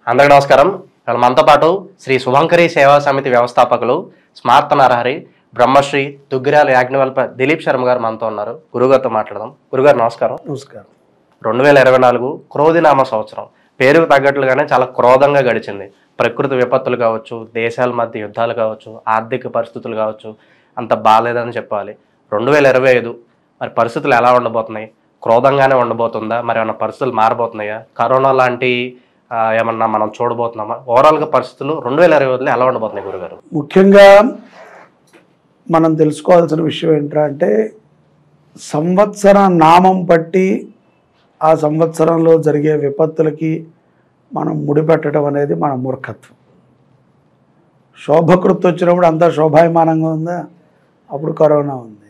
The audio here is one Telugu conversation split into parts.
అందరికీ నమస్కారం. మనతో పాటు శ్రీ శుభంకరి సేవా సమితి వ్యవస్థాపకులు స్మార్త నరహరి బ్రహ్మశ్రీ దుగ్గిరాల యాజ్ఞవల్ప దిలీప్ శర్మ గారు మనతో ఉన్నారు. గురుగారితో మాట్లాడదాం. గురుగారు నమస్కారం. నమస్కారం. 2024 క్రోధినామ సంవత్సరం. పేరుకు తగ్గట్లుగానే చాలా క్రోధంగా గడిచింది. ప్రకృతి విపత్తులు కావచ్చు, దేశాల మధ్య యుద్ధాలు కావచ్చు, ఆర్థిక పరిస్థితులు కావచ్చు, అంత బాగాలేదని చెప్పాలి. 2025 మరి పరిస్థితులు ఎలా ఉండబోతున్నాయి? క్రోధంగానే ఉండబోతుందా? మరి ఏమన్నా పరిస్థితులు మారబోతున్నాయా? కరోనా లాంటి ఏమన్నా మనం చూడబోతున్నామా? ఓవరాల్గా పరిస్థితులు 2025లో ఎలా ఉండబోతున్నాయి గురుగారు? ముఖ్యంగా మనం తెలుసుకోవాల్సిన విషయం ఏంటంటే సంవత్సర నామం బట్టి ఆ సంవత్సరంలో జరిగే విపత్తులకి మనం ముడిపెట్టడం అనేది మన మూర్ఖత్వం. శోభకృతి వచ్చినప్పుడు అంతా శోభాయమానంగా ఉందా? అప్పుడు కరోనా ఉంది.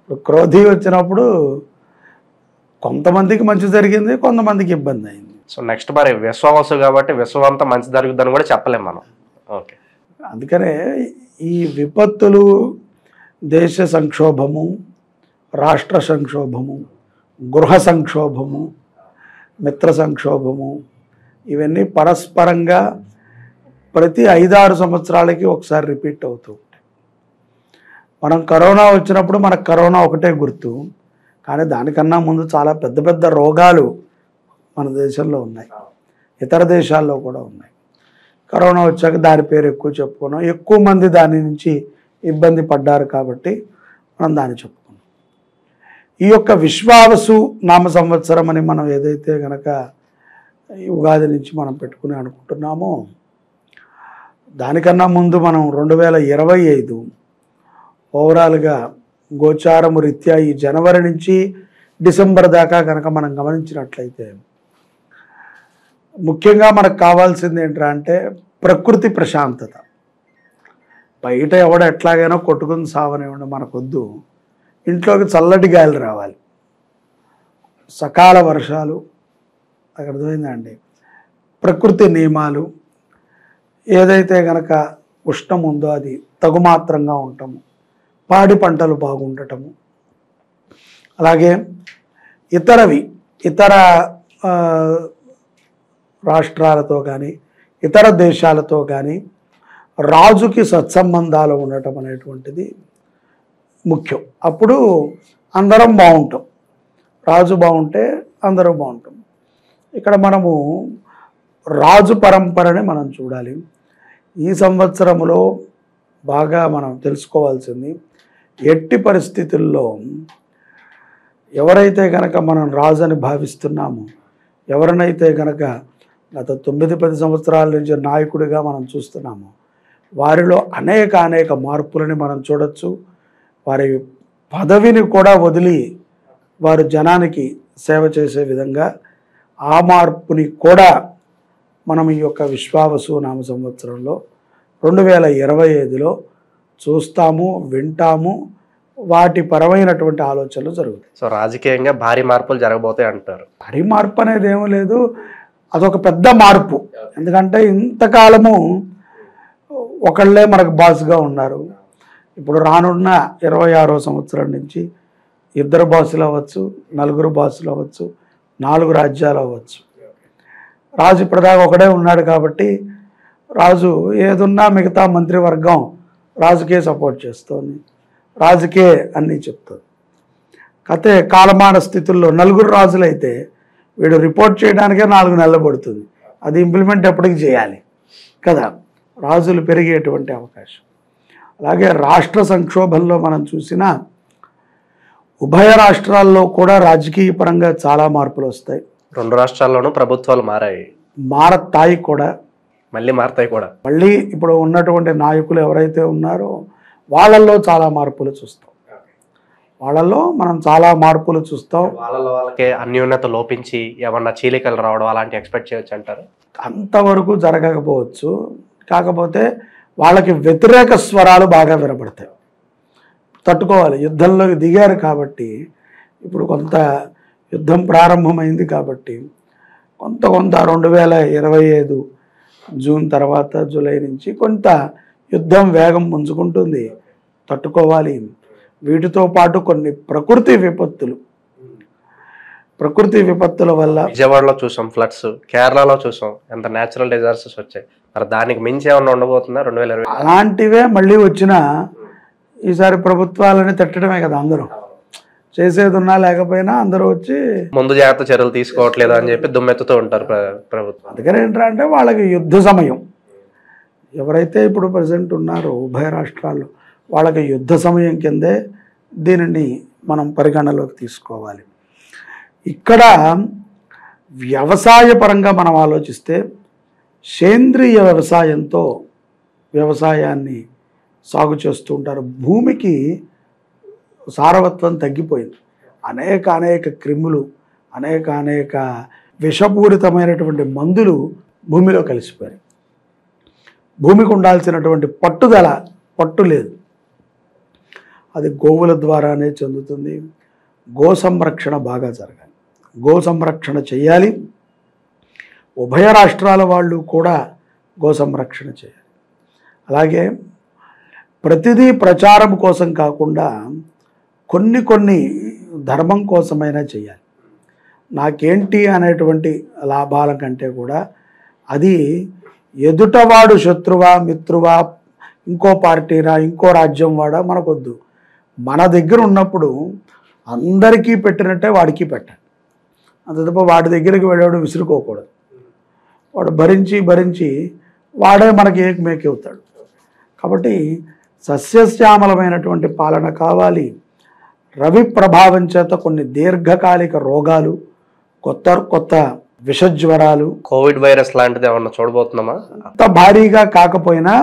ఇప్పుడు క్రోధి వచ్చినప్పుడు కొంతమందికి మంచి జరిగింది, కొంతమందికి ఇబ్బంది అయింది. సో నెక్స్ట్ మరి విశ్వవసు కాబట్టి విశ్వమంతా మంచి జరుగుతుందని కూడా చెప్పలేం మనం. ఓకే, అందుకనే ఈ విపత్తులు, దేశ సంక్షోభము, రాష్ట్ర సంక్షోభము, గృహ సంక్షోభము, మిత్ర సంక్షోభము, ఇవన్నీ పరస్పరంగా ప్రతి 5-6 సంవత్సరాలకి ఒకసారి రిపీట్ అవుతూ ఉంటాయి. మనం కరోనా వచ్చినప్పుడు మనకు కరోనా ఒకటే గుర్తు, కానీ దానికన్నా ముందు చాలా పెద్ద పెద్ద రోగాలు మన దేశంలో ఉన్నాయి, ఇతర దేశాల్లో కూడా ఉన్నాయి. కరోనా వచ్చాక దాని పేరు ఎక్కువ చెప్పుకున్నాం, ఎక్కువ మంది దాని నుంచి ఇబ్బంది పడ్డారు కాబట్టి మనం దాన్ని చెప్పుకున్నాం. ఈ యొక్క విశ్వావసు నామ సంవత్సరం అని మనం ఏదైతే కనుక ఈ ఉగాది నుంచి మనం పెట్టుకుని అనుకుంటున్నామో, దానికన్నా ముందు మనం 2025 ఓవరాల్గా గోచారము రీత్యా ఈ జనవరి నుంచి డిసెంబర్ దాకా కనుక మనం గమనించినట్లయితే ముఖ్యంగా మనకు కావాల్సింది ఏంటంటే ప్రకృతి ప్రశాంతత. బయట ఎవడ ఎట్లాగైనా కొట్టుకుని సావనివ్వండి, మనకొద్దు. ఇంట్లోకి చల్లటి గాలి రావాలి, సకాల వర్షాలు, అక్కడ అర్థమైందండి. ప్రకృతి నియమాలు, ఏదైతే కనుక ఉష్ణం ఉందో అది తగుమాత్రంగా ఉండటము, పాడి పంటలు బాగుండటము, అలాగే ఇతర రాష్ట్రాలతో కానీ ఇతర దేశాలతో కానీ రాజుకి సత్సంబంధాలు ఉండటం అనేటువంటిది ముఖ్యం. అప్పుడు అందరం బాగుంటాం, రాజు బాగుంటే అందరూ బాగుంటాం. ఇక్కడ మనము రాజు పరంపరని మనం చూడాలి. ఈ సంవత్సరంలో బాగా మనం తెలుసుకోవాల్సింది, ఎట్టి పరిస్థితుల్లో ఎవరైతే కనుక మనం రాజు అని భావిస్తున్నామో, ఎవరినైతే కనుక గత 9-10 సంవత్సరాల నుంచి నాయకుడిగా మనం చూస్తున్నామో, వారిలో అనేక మార్పులని మనం చూడొచ్చు. వారి పదవిని కూడా వదిలి వారు జనానికి సేవ చేసే విధంగా ఆ మార్పుని కూడా మనం ఈ యొక్క విశ్వావసు నామ సంవత్సరంలో 2025లో చూస్తాము, వింటాము. వాటి పరమైనటువంటి ఆలోచనలు జరుగుతాయి. సో రాజకీయంగా భారీ మార్పులు జరగబోతాయి అంటారు. భారీ మార్పు అనేది ఏమీ లేదు, అదొక పెద్ద మార్పు. ఎందుకంటే ఇంతకాలము ఒకళ్ళే మనకు బాస్గా ఉన్నారు. ఇప్పుడు రానున్న 26వ సంవత్సరం నుంచి 2 బాసులు అవ్వచ్చు, 4 బాసులు అవ్వచ్చు, 4 రాజ్యాలు అవ్వచ్చు. రాజు ఇప్పటిదాకా ఒకడే ఉన్నాడు కాబట్టి రాజు ఏదున్నా మిగతా మంత్రివర్గం రాజుకే సపోర్ట్ చేస్తుంది, రాజుకే అన్నీ చెప్తుంది. కతే కాలమాన స్థితుల్లో 4 రాజులైతే వీడు రిపోర్ట్ చేయడానికే 4 నెలలు పడుతుంది. అది ఇంప్లిమెంట్ ఎప్పటికి చేయాలి కదా, రాజులు పెరిగేటువంటి అవకాశం. అలాగే రాష్ట్ర సంక్షోభంలో మనం చూసినా ఉభయ రాష్ట్రాల్లో కూడా రాజకీయ పరంగా చాలా మార్పులు వస్తాయి. 2 రాష్ట్రాల్లోనూ ప్రభుత్వాలు మారతాయి కూడా, మళ్ళీ మారతాయి కూడా. మళ్ళీ ఇప్పుడు ఉన్నటువంటి నాయకులు ఎవరైతే ఉన్నారో వాళ్ళల్లో చాలా మార్పులు చూస్తాం. మనం చాలా మార్పులు చూస్తాం. వాళ్ళకే అన్యోన్యత లోపించి ఏమన్నా చీలికలు రావడం అలాంటి ఎక్స్పెక్ట్ చేయొచ్చు అంటారు. అంతవరకు జరగకపోవచ్చు, కాకపోతే వాళ్ళకి వ్యతిరేక స్వరాలు బాగా వినపడతాయి. తట్టుకోవాలి, యుద్ధంలోకి దిగారు కాబట్టి, ఇప్పుడు కొంత యుద్ధం ప్రారంభమైంది కాబట్టి కొంత 2025 జూన్ తర్వాత జూలై నుంచి కొంత యుద్ధం వేగం పుంజుకుంటుంది, తట్టుకోవాలి. వీటితో పాటు కొన్ని ప్రకృతి విపత్తులు ప్రకృతి విపత్తుల వల్ల విజయవాడలో చూసాం ఫ్లడ్స్, కేరళలో చూసాం ఎంత న్యాచురల్ డిజాస్టర్స్ వచ్చాయి. మరి దానికి మించి ఏమన్నా ఉండబోతుందా 2020? అలాంటివే మళ్ళీ వచ్చినా ఈసారి ప్రభుత్వాలని తట్టడమే కదా, అందరూ చేసేది ఉన్నా లేకపోయినా అందరూ వచ్చి ముందు జాగ్రత్త చర్యలు తీసుకోవట్లేదు అని చెప్పి దుమ్మెత్తుతూ ఉంటారు ప్రభుత్వం. అందుకని ఏంటంటే వాళ్ళకి యుద్ధ సమయం, ఎవరైతే ఇప్పుడు ప్రజెంట్ ఉన్నారో ఉభయ రాష్ట్రాల్లో వాళ్ళకి యుద్ధ సమయం కిందే దీనిని మనం పరిగణలోకి తీసుకోవాలి. ఇక్కడ వ్యవసాయ పరంగా మనం ఆలోచిస్తే సేంద్రియ వ్యవసాయంతో వ్యవసాయాన్ని సాగు చేస్తూ ఉంటారు. భూమికి సారవత్వం తగ్గిపోయింది. అనేక క్రిములు, అనేక విషపూరితమైనటువంటి మందులు భూమిలో కలిసిపోయాయి. భూమికి ఉండాల్సినటువంటి పట్టు లేదు. అది గోవుల ద్వారానే చెందుతుంది. గో సంరక్షణ బాగా జరగాలి, గో సంరక్షణ చేయాలి. ఉభయ రాష్ట్రాల వాళ్ళు కూడా గో సంరక్షణ చేయాలి. అలాగే ప్రతిదీ ప్రచారం కోసం కాకుండా కొన్ని ధర్మం కోసమైనా చేయాలి. నాకేంటి అనేటువంటి లాభాల కంటే కూడా అది ఎదుటవాడు శత్రువా మిత్రువా ఇంకో పార్టీనా ఇంకో రాజ్యం వాడా మనకొద్దు. మన దగ్గర ఉన్నప్పుడు అందరికీ పెట్టినట్టే వాడికి పెట్టాలి. అంత తప్ప వాడి దగ్గరికి వెళ్ళాడు విసురుకోకూడదు. వాడు భరించి వాడే మనకి ఏకమేకి అవుతాడు. కాబట్టి సస్యశ్యామలమైనటువంటి పాలన కావాలి. రవి ప్రభావం చేత కొన్ని దీర్ఘకాలిక రోగాలు, కొత్త విషజ్వరాలు, కోవిడ్ వైరస్ లాంటిది ఏమన్నా చూడబోతున్నామా? అంత భారీగా కాకపోయినా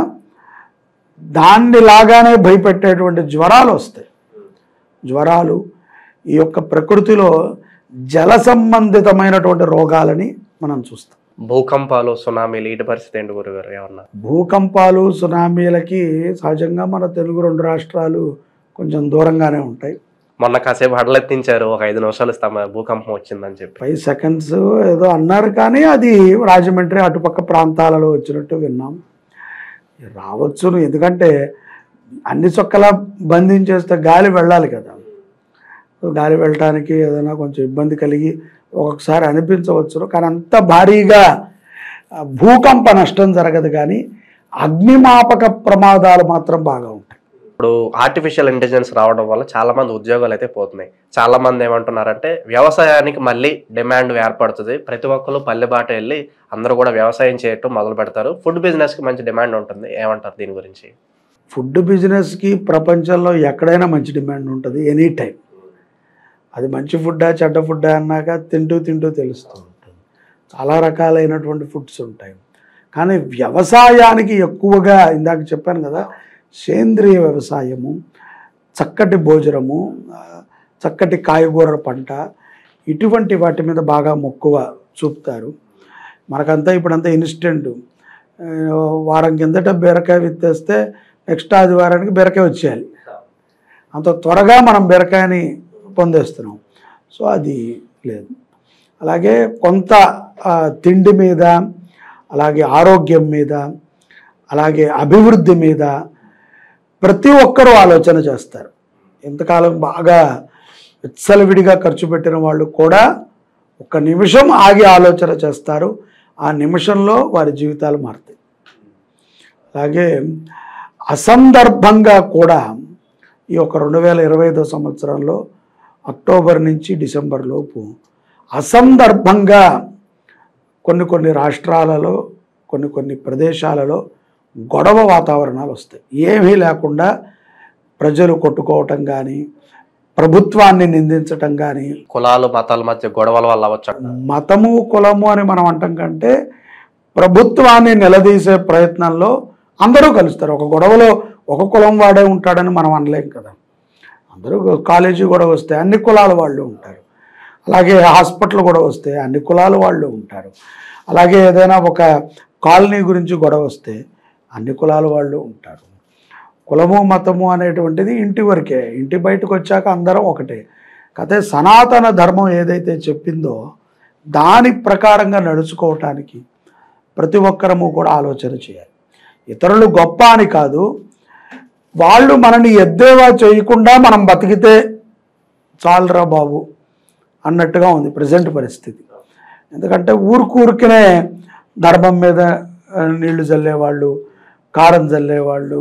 దాన్ని లాగానే భయపెట్టేటువంటి జ్వరాలు వస్తాయి. జ్వరాలు ఈ యొక్క ప్రకృతిలో జల సంబంధితమైనటువంటి రోగాలని మనం చూస్తాం. భూకంపాలు, సునామీలు, ఇటు పరిస్థితి ఏంటి గురుగారు? ఏమన్నా భూకంపాలు సునామీలకి సహజంగా మన తెలుగు 2 రాష్ట్రాలు కొంచెం దూరంగానే ఉంటాయి. మొన్న కాసేపు హడలెత్తించారు, ఒక 5 నిమిషాలు భూకంపం వచ్చిందని చెప్పి 5 సెకండ్స్ ఏదో అన్నారు, కానీ అది రాజమండ్రి అటుపక్క ప్రాంతాలలో వచ్చినట్టు విన్నాం. రావచ్చును, ఎందుకంటే అన్ని చొక్కలా బంధించేస్తే గాలి వెళ్ళాలి కదా. గాలి వెళ్ళటానికి ఏదైనా కొంచెం ఇబ్బంది కలిగి ఒక్కొక్కసారి అనిపించవచ్చును, కానీ అంత భారీగా భూకంప నష్టం జరగదు. కానీ అగ్నిమాపక ప్రమాదాలు మాత్రం బాగా ఉంటాయి. ఇప్పుడు ఆర్టిఫిషియల్ ఇంటెలిజెన్స్ రావడం వల్ల చాలా మంది ఉద్యోగాలు అయితే పోతున్నాయి. చాలా మంది ఏమంటున్నారంటే వ్యవసాయానికి మళ్ళీ డిమాండ్ ఏర్పడుతుంది, ప్రతి ఒక్కరు పల్లె బాట వెళ్ళి అందరూ కూడా వ్యవసాయం చేయటం మొదలు పెడతారు, ఫుడ్ బిజినెస్కి మంచి డిమాండ్ ఉంటుంది. ఏమంటారు దీని గురించి? ఫుడ్ బిజినెస్కి ప్రపంచంలో ఎక్కడైనా మంచి డిమాండ్ ఉంటుంది, ఎనీ టైం. అది మంచి ఫుడ్డా చెడ్డ ఫుడ్డా అన్నాక తింటూ తెలుస్తూ ఉంటుంది. చాలా రకాలైనటువంటి ఫుడ్స్ ఉంటాయి. కానీ వ్యవసాయానికి ఎక్కువగా ఇందాక చెప్పాను కదా, సేంద్రియ వ్యవసాయము, చక్కటి భోజనము, చక్కటి కాయగూరల పంట, ఇటువంటి వాటి మీద బాగా మక్కువ చూపుతారు. మనకంతా ఇప్పుడంతా ఇన్స్టెంట్. వారం కిందట బీరకాయ విత్తేస్తే నెక్స్ట్ ఆదివారానికి బీరకాయ వచ్చేయాలి. అంత త్వరగా మనం బీరకాయని పొందేస్తున్నాం. సో అది లేదు. అలాగే కొంత తిండి మీద, అలాగే ఆరోగ్యం మీద, అలాగే అభివృద్ధి మీద ప్రతి ఒక్కరూ ఆలోచన చేస్తారు. ఎంతకాలం బాగా విచ్చలవిడిగా ఖర్చు పెట్టిన వాళ్ళు కూడా ఒక్క నిమిషం ఆగి ఆలోచన చేస్తారు. ఆ నిమిషంలో వారి జీవితాలు మారుతాయి. అలాగే అసందర్భంగా కూడా ఈ యొక్క 2025 సంవత్సరంలో అక్టోబర్ నుంచి డిసెంబర్ లోపు అసందర్భంగా కొన్ని రాష్ట్రాలలో, కొన్ని ప్రదేశాలలో గొడవ వాతావరణాలు వస్తాయి. ఏమీ లేకుండా ప్రజలు కొట్టుకోవటం కానీ, ప్రభుత్వాన్ని నిందించటం కానీ, కులాలు మతాల మధ్య గొడవల వల్ల అవ్వచ్చు. మతము కులము అని మనం అంటాం కంటే ప్రభుత్వాన్ని నిలదీసే ప్రయత్నంలో అందరూ కలుస్తారు. ఒక గొడవలో ఒక కులం వాడే ఉంటాడని మనం అనలేం కదా. అందరూ కాలేజీ గొడవ వస్తే అన్ని కులాల వాళ్ళు ఉంటారు. అలాగే హాస్పిటల్ గొడవ వస్తే అన్ని కులాల వాళ్ళు ఉంటారు. అలాగే ఏదైనా ఒక కాలనీ గురించి గొడవ వస్తే అన్ని కులాల వాళ్ళు ఉంటారు. కులము మతము అనేటువంటిది ఇంటి వరకే, ఇంటి బయటకు వచ్చాక అందరం ఒకటే. కాకపోతే సనాతన ధర్మం ఏదైతే చెప్పిందో దాని ప్రకారంగా నడుచుకోవటానికి ప్రతి ఒక్కరము కూడా ఆలోచన చేయాలి. ఇతరులు గొప్ప అని కాదు, వాళ్ళు మనని ఎద్దేవా చేయకుండా మనం బతికితే చాలరా బాబు అన్నట్టుగా ఉంది ప్రజెంట్ పరిస్థితి. ఎందుకంటే ఊరికనే ధర్మం మీద నీళ్లు చల్లేవాళ్ళు, కారం చల్లేవాళ్ళు,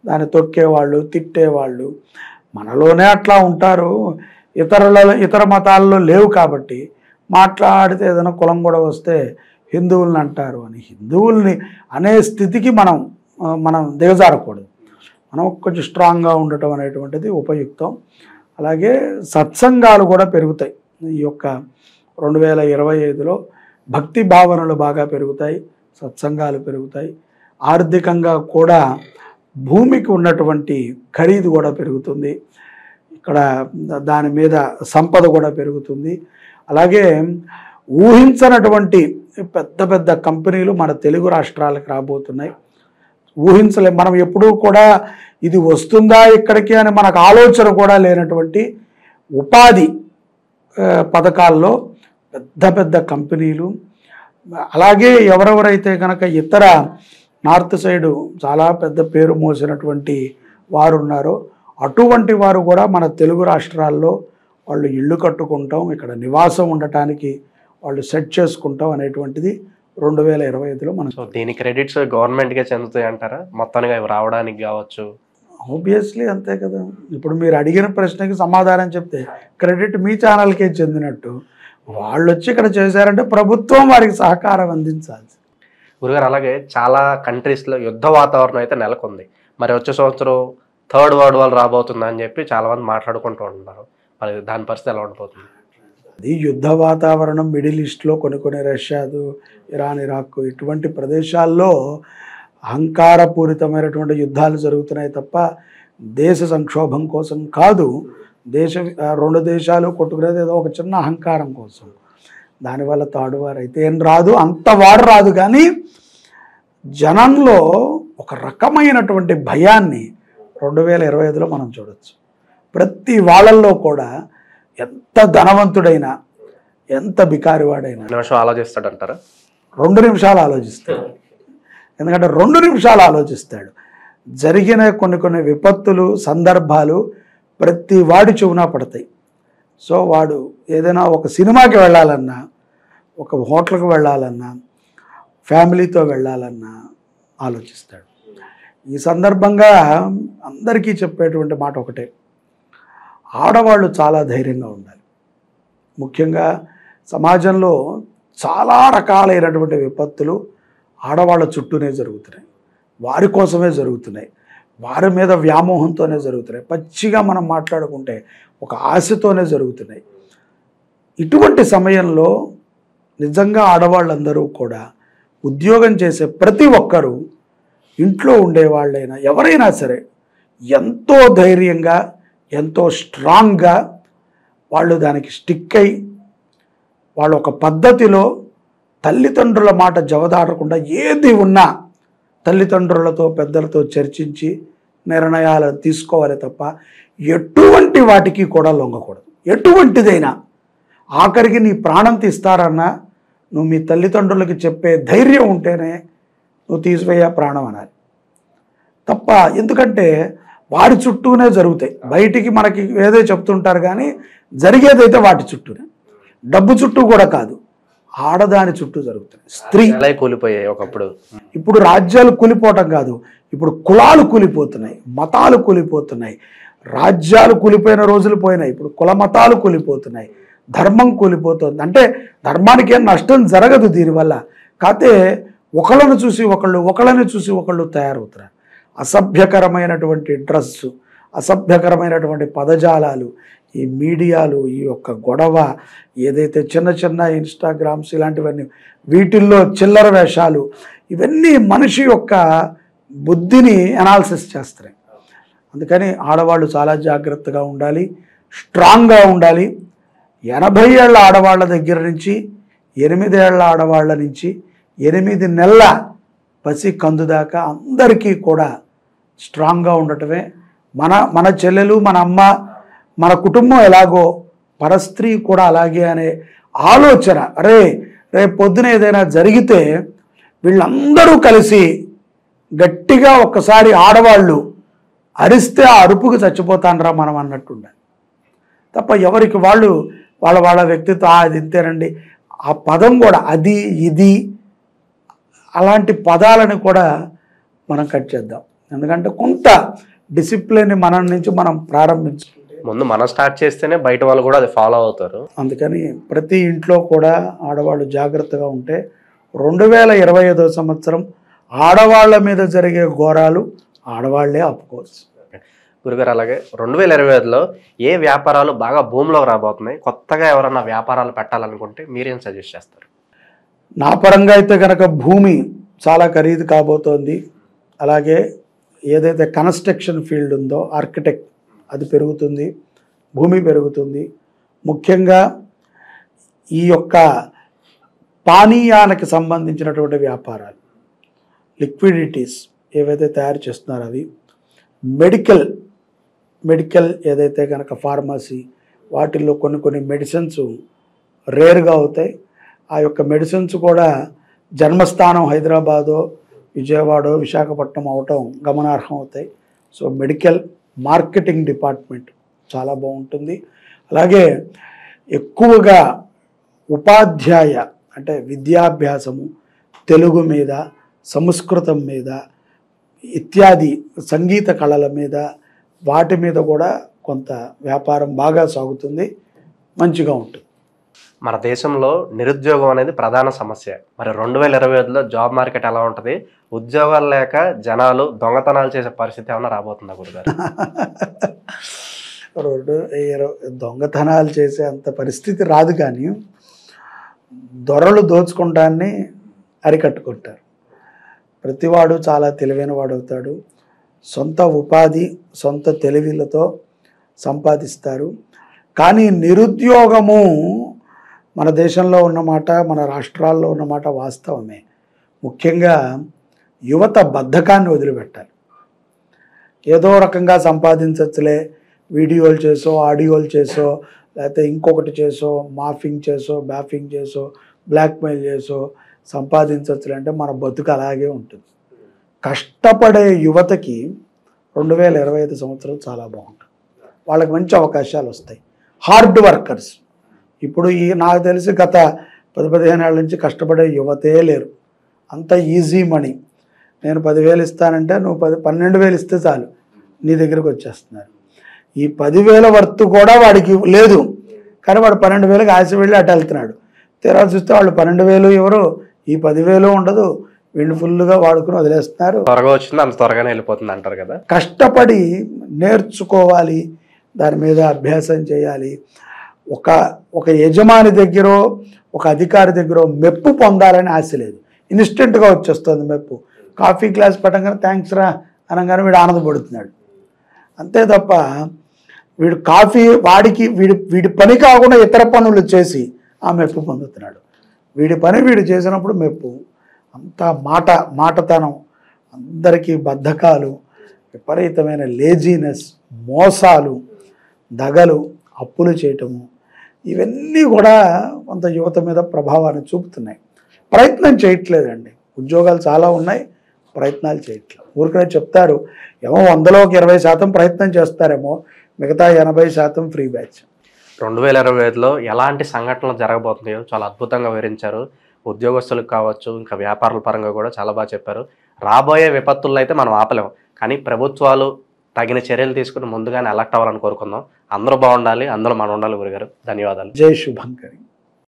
దాన్ని తొక్కేవాళ్ళు, తిట్టేవాళ్ళు మనలోనే అట్లా ఉంటారు. ఇతర మతాల్లో లేవు కాబట్టి మాట్లాడితే ఏదైనా కులం కూడా వస్తే హిందువుల్ని అంటారు అని హిందువుల్ని అనే స్థితికి మనం దిగజారకూడదు. మనం కొంచెం స్ట్రాంగ్గా ఉండటం అనేటువంటిది ఉపయుక్తం. అలాగే సత్సంగాలు కూడా పెరుగుతాయి. ఈ యొక్క 2025లో భక్తి భావనలు బాగా పెరుగుతాయి, సత్సంగాలు పెరుగుతాయి. ఆర్థికంగా కూడా భూమికి ఉన్నటువంటి ఖరీదు కూడా పెరుగుతుంది. ఇక్కడ దాని మీద సంపద కూడా పెరుగుతుంది. అలాగే ఊహించనటువంటి పెద్ద పెద్ద కంపెనీలు మన తెలుగు రాష్ట్రాలకు రాబోతున్నాయి. మనం ఎప్పుడూ కూడా ఇది వస్తుందా ఇక్కడికి అని మనకు ఆలోచన కూడా లేనటువంటి ఉపాధి పథకాల్లో పెద్ద పెద్ద కంపెనీలు, అలాగే ఎవరెవరైతే కనుక ఇతర నార్త్ సైడు చాలా పెద్ద పేరు మోసినటువంటి వారు ఉన్నారో అటువంటి వారు కూడా మన తెలుగు రాష్ట్రాల్లో వాళ్ళు ఇళ్ళు కట్టుకుంటాం, ఇక్కడ నివాసం ఉండటానికి వాళ్ళు సెట్ చేసుకుంటాం అనేటువంటిది 2025లో మనం. సో దీని క్రెడిట్స్ గవర్నమెంట్కే చెందుతాయి అంటారా మొత్తానికి అవి రావడానికి కావచ్చు? ఆబ్వియస్లీ అంతే కదా. ఇప్పుడు మీరు అడిగిన ప్రశ్నకి సమాధానం చెప్తే క్రెడిట్ మీ ఛానల్కే చెందినట్టు. వాళ్ళు వచ్చి ఇక్కడ చేశారంటే ప్రభుత్వం వారికి సహకారం అందించాలి. గురుగారు, అలాగే చాలా కంట్రీస్లో యుద్ధ వాతావరణం అయితే నెలకొంది. మరి వచ్చే సంవత్సరం థర్డ్ వరల్డ్ వార్ రాబోతుందని చెప్పి చాలామంది మాట్లాడుకుంటూ ఉంటున్నారు. మరి దాని పరిస్థితి ఎలా ఉండిపోతుంది? అది యుద్ధ వాతావరణం మిడిల్ ఈస్ట్లో కొన్ని రష్యాదు, ఇరాన్, ఇరాక్ ఇటువంటి ప్రదేశాల్లో అహంకారపూరితమైనటువంటి యుద్ధాలు జరుగుతున్నాయి తప్ప దేశ సంక్షోభం కోసం కాదు. రెండు దేశాలు కొట్టుకునేది ఏదో ఒక చిన్న అహంకారం కోసం. దానివల్ల తాడువారు అయితే ఏం రాదు, అంత వాడు రాదు. కానీ జనంలో ఒక రకమైనటువంటి భయాన్ని 2025లో మనం చూడొచ్చు. ప్రతి వాళ్ళల్లో కూడా ఎంత ధనవంతుడైనా ఎంత బికారివాడైనా నిమిషం ఆలోచిస్తాడంటారా? 2 నిమిషాలు ఆలోచిస్తాడు. ఎందుకంటే 2 నిమిషాలు ఆలోచిస్తాడు. జరిగిన కొన్ని విపత్తులు, సందర్భాలు ప్రతి వాడి చెవున పడతాయి. సో వాడు ఏదైనా ఒక సినిమాకి వెళ్ళాలన్నా, ఒక హోటల్కి వెళ్ళాలన్నా, ఫ్యామిలీతో వెళ్ళాలన్నా ఆలోచిస్తాడు. ఈ సందర్భంగా అందరికీ చెప్పేటువంటి మాట ఒకటే, ఆడవాళ్ళు చాలా ధైర్యంగా ఉండాలి. ముఖ్యంగా సమాజంలో చాలా రకాలైనటువంటి విపత్తులు ఆడవాళ్ళ చుట్టూనే జరుగుతున్నాయి, వారి కోసమే జరుగుతున్నాయి, వారి మీద వ్యామోహంతోనే జరుగుతున్నాయి, పచ్చిగా మనం మాట్లాడుకుంటే ఒక ఆశతోనే జరుగుతున్నాయి. ఇటువంటి సమయంలో నిజంగా ఆడవాళ్ళందరూ కూడా ఉద్యోగం చేసే ప్రతి ఒక్కరూ, ఇంట్లో ఉండేవాళ్ళైనా ఎవరైనా సరే ఎంతో ధైర్యంగా ఎంతో స్ట్రాంగ్గా వాళ్ళు దానికి స్టిక్ అయి వాళ్ళు ఒక పద్ధతిలో తల్లిదండ్రుల మాట జవదాటకుండా ఏది ఉన్నా తల్లిదండ్రులతో పెద్దలతో చర్చించి నిర్ణయాలు తీసుకోవాలి తప్ప ఎటువంటి వాటికి కూడా లొంగకూడదు. ఎటువంటిదైనా ఆఖరికి నీ ప్రాణం తీస్తారన్నా నువ్వు మీ తల్లిదండ్రులకి చెప్పే ధైర్యం ఉంటేనే నువ్వు తీసిపోయే ప్రాణం అనాలి తప్ప. ఎందుకంటే వాడి చుట్టూనే జరుగుతాయి, బయటికి మనకి ఏదో చెప్తుంటారు కానీ జరిగేదైతే వాటి చుట్టూనే. డబ్బు చుట్టూ కూడా కాదు, ఆడదాని చుట్టూ జరుగుతుంది. స్త్రీ కూలిపోయాయి ఒకప్పుడు. ఇప్పుడు రాజ్యాలు కూలిపోవటం కాదు, ఇప్పుడు కులాలు కూలిపోతున్నాయి, మతాలు కూలిపోతున్నాయి. రాజ్యాలు కూలిపోయిన రోజులు పోయినాయి, ఇప్పుడు కుల మతాలు కూలిపోతున్నాయి, ధర్మం కూలిపోతుంది. అంటే ధర్మానికి ఏం నష్టం జరగదు దీనివల్ల, కాకపోతే ఒకళ్ళని చూసి ఒకళ్ళు తయారవుతున్నారు. అసభ్యకరమైనటువంటి డ్రెస్సు, అసభ్యకరమైనటువంటి పదజాలాలు, ఈ మీడియాలు, ఈ యొక్క గొడవ ఏదైతే చిన్న ఇన్స్టాగ్రామ్స్ ఇలాంటివన్నీ, వీటిల్లో చిల్లర వేషాలు, ఇవన్నీ మనిషి యొక్క బుద్ధిని అనాలిసిస్ చేస్తాయి. అందుకని ఆడవాళ్ళు చాలా జాగ్రత్తగా ఉండాలి, స్ట్రాంగ్గా ఉండాలి. 80 ఏళ్ల ఆడవాళ్ళ దగ్గర నుంచి 8 ఏళ్ల ఆడవాళ్ళ నుంచి 8 నెలల పసి కందు దాకా అందరికీ కూడా స్ట్రాంగ్గా ఉండటమే మన చెల్లెలు, మన అమ్మ, మన కుటుంబం ఎలాగో పరస్త్రీ కూడా అలాగే అనే ఆలోచన. రేపు పొద్దున ఏదైనా జరిగితే వీళ్ళందరూ కలిసి గట్టిగా ఒక్కసారి ఆడవాళ్ళు అరిస్తే ఆ అరుపుకి చచ్చిపోతానరా మనం అన్నట్టుండాలి తప్ప ఎవరికి వాళ్ళు వాళ్ళ వ్యక్తిత్వం అది ఇంతేనండి. ఆ పదం కూడా అది ఇది అలాంటి పదాలను కూడా మనం కట్ చేద్దాం. ఎందుకంటే కొంత డిసిప్లిన్ మన నుంచి మనం ప్రారంభించుకుంటే ముందు మనం స్టార్ట్ చేస్తేనే బయట వాళ్ళు కూడా అది ఫాలో అవుతారు. అందుకని ప్రతి ఇంట్లో కూడా ఆడవాళ్ళు జాగ్రత్తగా ఉంటే 2025 సంవత్సరం ఆడవాళ్ళ మీద జరిగే ఘోరాలు ఆడవాళ్లే ఆపుకోవచ్చు. గురుగారు, అలాగే 2025లో ఏ వ్యాపారాలు బాగా భూమిలోకి రాబోతున్నాయి, కొత్తగా ఎవరన్నా వ్యాపారాలు పెట్టాలనుకుంటే మీరేం సజెస్ట్ చేస్తారు? నా పరంగా అయితే కనుక భూమి చాలా ఖరీదు కాబోతోంది. అలాగే ఏదైతే కన్స్ట్రక్షన్ ఫీల్డ్ ఉందో ఆర్కిటెక్ట్ అది పెరుగుతుంది, భూమి పెరుగుతుంది. ముఖ్యంగా ఈ యొక్క పానీయాలకు సంబంధించినటువంటి వ్యాపారాలు, లిక్విడిటీస్ ఏవైతే తయారు చేస్తున్నారో అవి, మెడికల్ ఏదైతే కనుక ఫార్మసీ, వాటిల్లో కొన్ని మెడిసిన్స్ రేర్గా అవుతాయి. ఆ యొక్క మెడిసిన్స్ కూడా జన్మస్థానం హైదరాబాదో విజయవాడో విశాఖపట్నం అవటం గమనార్హం అవుతాయి. సో మెడికల్ మార్కెటింగ్ డిపార్ట్మెంట్ చాలా బాగుంటుంది. అలాగే ఎక్కువగా ఉపాధ్యాయ అంటే విద్యాభ్యాసము, తెలుగు మీద, సంస్కృతం మీద, ఇత్యాది సంగీత కళల మీద, వాటి మీద కూడా కొంత వ్యాపారం బాగా సాగుతుంది, మంచిగా ఉంటుంది. మన దేశంలో నిరుద్యోగం అనేది ప్రధాన సమస్య. మరి 2025లో జాబ్ మార్కెట్ ఎలా ఉంటుంది? ఉద్యోగాలు లేక జనాలు దొంగతనాలు చేసే పరిస్థితి ఏమైనా రాబోతుందా గురుగారు? దొంగతనాలు చేసే అంత పరిస్థితి రాదు, కానీ దొరలు దోచుకుంటాన్ని అరికట్టుకుంటారు. ప్రతివాడు చాలా తెలివైన వాడు అవుతాడు. సొంత ఉపాధి, సొంత తెలివిలతో సంపాదిస్తారు. కానీ నిరుద్యోగము మన దేశంలో ఉన్నమాట, మన రాష్ట్రాల్లో ఉన్నమాట వాస్తవమే. ముఖ్యంగా యువత బద్ధకాన్ని వదిలిపెట్టాలి. ఏదో రకంగా సంపాదించచ్చులే, వీడియోలు చేసో, ఆడియోలు చేసో, లేకపోతే ఇంకొకటి చేసో, మాఫింగ్ చేసో, బ్యాఫింగ్ చేసో, బ్లాక్మెయిల్ చేసో సంపాదించచ్చులే అంటే మన బతుకు అలాగే ఉంటుంది. కష్టపడే యువతకి 2025 సంవత్సరం చాలా బాగుంటుంది. వాళ్ళకి మంచి అవకాశాలు వస్తాయి. హార్డ్ వర్కర్స్ ఇప్పుడు నాకు తెలిసి గత 10-15 ఏళ్ళ నుంచి కష్టపడే యువతే లేరు. అంత ఈజీ మనీ. నేను 10,000 ఇస్తానంటే నువ్వు 12,000 ఇస్తే చాలు నీ దగ్గరికి వచ్చేస్తున్నారు. ఈ 10,000 వర్త్ కూడా వాడికి లేదు, కానీ వాడు 12,000కి ఆశ వెళ్ళి అటు వెళ్తున్నాడు. తీరా చూస్తే వాళ్ళు 12,000 ఎవరు, ఈ 10,000 ఉండదు, వీళ్ళు ఫుల్గా వాడుకుని వదిలేస్తున్నారు. త్వరగా వచ్చింది అంత త్వరగానే వెళ్ళిపోతుంది అంటారు కదా. కష్టపడి నేర్చుకోవాలి, దాని మీద అభ్యాసం చేయాలి. ఒక యజమాని దగ్గర, ఒక అధికారి దగ్గర మెప్పు పొందాలని ఆశ లేదు. ఇన్స్టెంట్గా వచ్చేస్తుంది మెప్పు. కాఫీ గ్లాస్ పట్టంగానే థ్యాంక్స్ రా అనగానే వీడు ఆనందపడుతున్నాడు. అంతే తప్ప వీడు కాఫీ వీడి పని కాకుండా ఇతర పనులు చేసి ఆ మెప్పు పొందుతున్నాడు. వీడి పని వీడు చేసినప్పుడు మెప్పు. అంతా మాటతనం, అందరికీ బద్ధకాలు, విపరీతమైన లేజీనెస్, మోసాలు, దగలు, అప్పులు చేయటము, ఇవన్నీ కూడా కొంత యువత మీద ప్రభావాన్ని చూపుతున్నాయి. ప్రయత్నం చేయట్లేదండి. ఉద్యోగాలు చాలా ఉన్నాయి, ప్రయత్నాలు చేయట్లేదు. ఊరికనే చెప్తారు, ఏమో 100లోకి 20% ప్రయత్నం చేస్తారేమో, మిగతా 80% ఫ్రీ బ్యాచ్. 2025లో ఎలాంటి సంఘటనలు జరగబోతున్నాయో చాలా అద్భుతంగా వివరించారు. ఉద్యోగస్తులకు కావచ్చు, ఇంకా వ్యాపారాల పరంగా కూడా చాలా బాగా చెప్పారు. రాబోయే విపత్తుల్లో అయితే మనం ఆపలేము, కానీ ప్రభుత్వాలు తగిన చర్యలు తీసుకుని ముందుగానే అలర్ట్ అవ్వాలని కోరుకుందాం. అందరూ బాగుండాలి, అందులో మనం ఉండాలి. గురుగారు ధన్యవాదాలు. జై శుభంకరి.